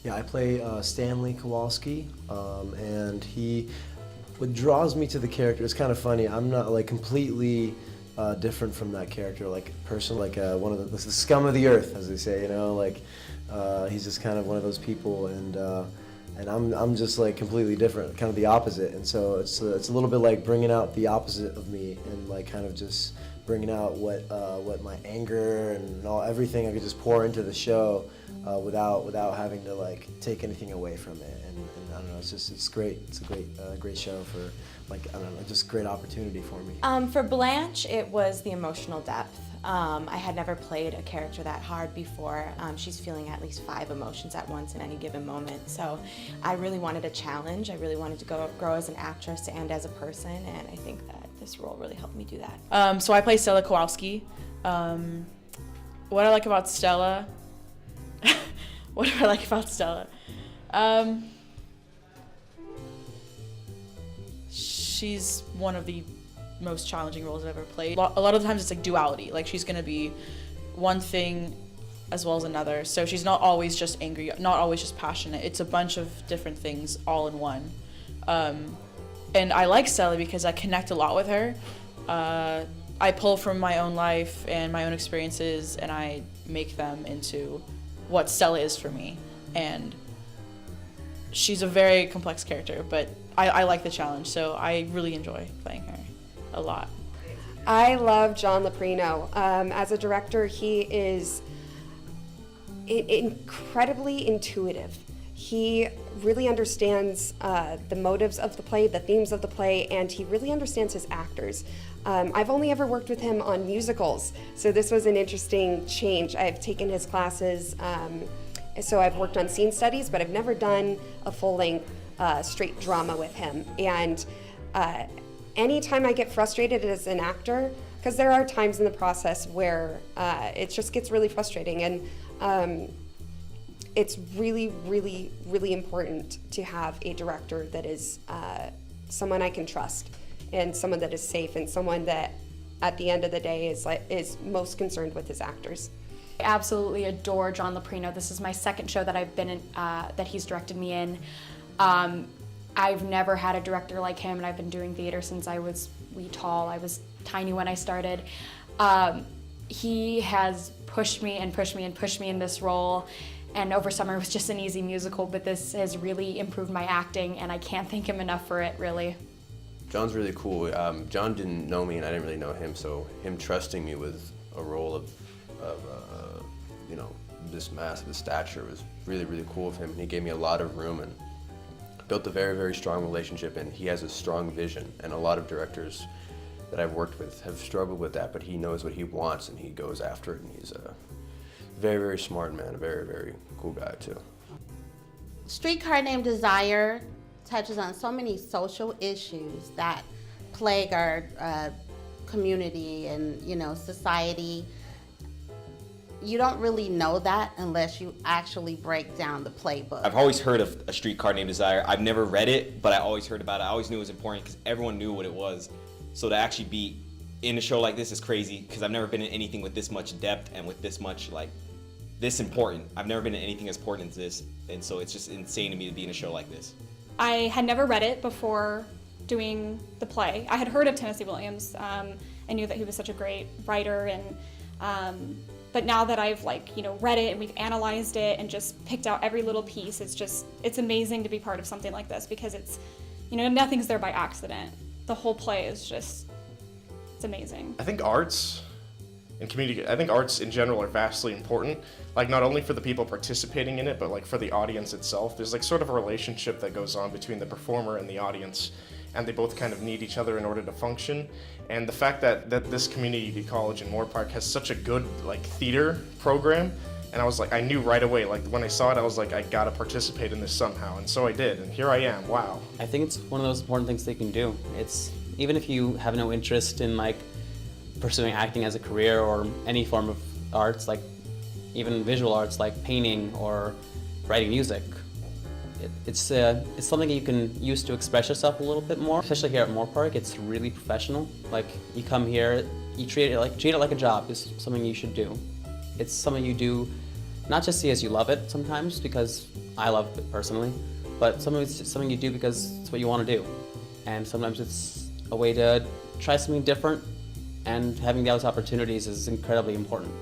Yeah, I play Stanley Kowalski, and what draws me to the character is kind of funny. I'm not like completely different from that character, like person, like one of the scum of the earth, as they say. You know, like he's just kind of one of those people, and I'm just like completely different, kind of the opposite. And so it's a little bit like bringing out the opposite of me, and like kind of just bringing out what my anger and everything I could just pour into the show without having to like take anything away from it. And I don't know, it's great. It's a great show for like, I don't know, just a great opportunity for me. For Blanche, it was the emotional depth. I had never played a character that hard before. She's feeling at least 5 emotions at once in any given moment. So I really wanted a challenge. I really wanted to grow as an actress and as a person, and I think that this role really helped me do that. So I play Stella Kowalski. What I like about Stella, what do I like about Stella? She's one of the most challenging roles I've ever played. A lot of the times it's like duality, like she's gonna be one thing as well as another. So she's not always just angry, not always just passionate. It's a bunch of different things all in one. And I like Stella because I connect a lot with her. I pull from my own life and my own experiences, and I make them into what Stella is for me. And she's a very complex character, but I like the challenge, so I really enjoy playing her a lot. I love John Loprino. As a director, he is incredibly intuitive. He really understands the motives of the play, the themes of the play, and he really understands his actors. I've only ever worked with him on musicals, so this was an interesting change. I've taken his classes, so I've worked on scene studies, but I've never done a full-length straight drama with him. And anytime I get frustrated as an actor, because there are times in the process where it just gets really frustrating, and it's really, really, really important to have a director that is someone I can trust, and someone that is safe, and someone that at the end of the day is most concerned with his actors. I absolutely adore John Loprino. This is my second show that I've been in, that he's directed me in. I've never had a director like him, and I've been doing theater since I was wee tall. I was tiny when I started. He has pushed me and pushed me and pushed me in this role, and Over Summer was just an easy musical, but this has really improved my acting, and I can't thank him enough for it, really. John's really cool. John didn't know me and I didn't really know him, so him trusting me with a role of you know, this massive stature was really, really cool of him. And he gave me a lot of room and built a very, very strong relationship, and he has a strong vision. And a lot of directors that I've worked with have struggled with that, but he knows what he wants and he goes after it, and he's a very, very smart man, a very, very cool guy too. Streetcar Named Desire touches on so many social issues that plague our community and, you know, society. You don't really know that unless you actually break down the playbook. I've always heard of A Streetcar Named Desire. I've never read it, but I always heard about it. I always knew it was important because everyone knew what it was. So to actually be in a show like this is crazy, because I've never been in anything with this much depth and with this much, like, this important. I've never been in anything as important as this, and so it's just insane to me to be in a show like this. I had never read it before doing the play. I had heard of Tennessee Williams. I knew that he was such a great writer, and but now that I've read it and we've analyzed it and just picked out every little piece, it's amazing to be part of something like this, because it's, nothing's there by accident. The whole play is it's amazing. I think arts and community, I think arts in general are vastly important, like not only for the people participating in it, but like for the audience itself. There's like sort of a relationship that goes on between the performer and the audience, and they both kind of need each other in order to function. And the fact that this community college in Moore Park has such a good theater program, and I knew right away, when I saw it, I was like, I gotta participate in this somehow, and so I did, and here I am, wow. I think it's one of those important things they can do. It's, even if you have no interest in pursuing acting as a career or any form of arts, even visual arts like painting or writing music, it's something you can use to express yourself a little bit more. Especially here at Moore Park, it's really professional. You come here, you treat it like a job. It's something you should do. It's something you do not just see as you love it sometimes, because I love it personally, but sometimes it's just something you do because it's what you want to do. And sometimes it's a way to try something different, and having those opportunities is incredibly important.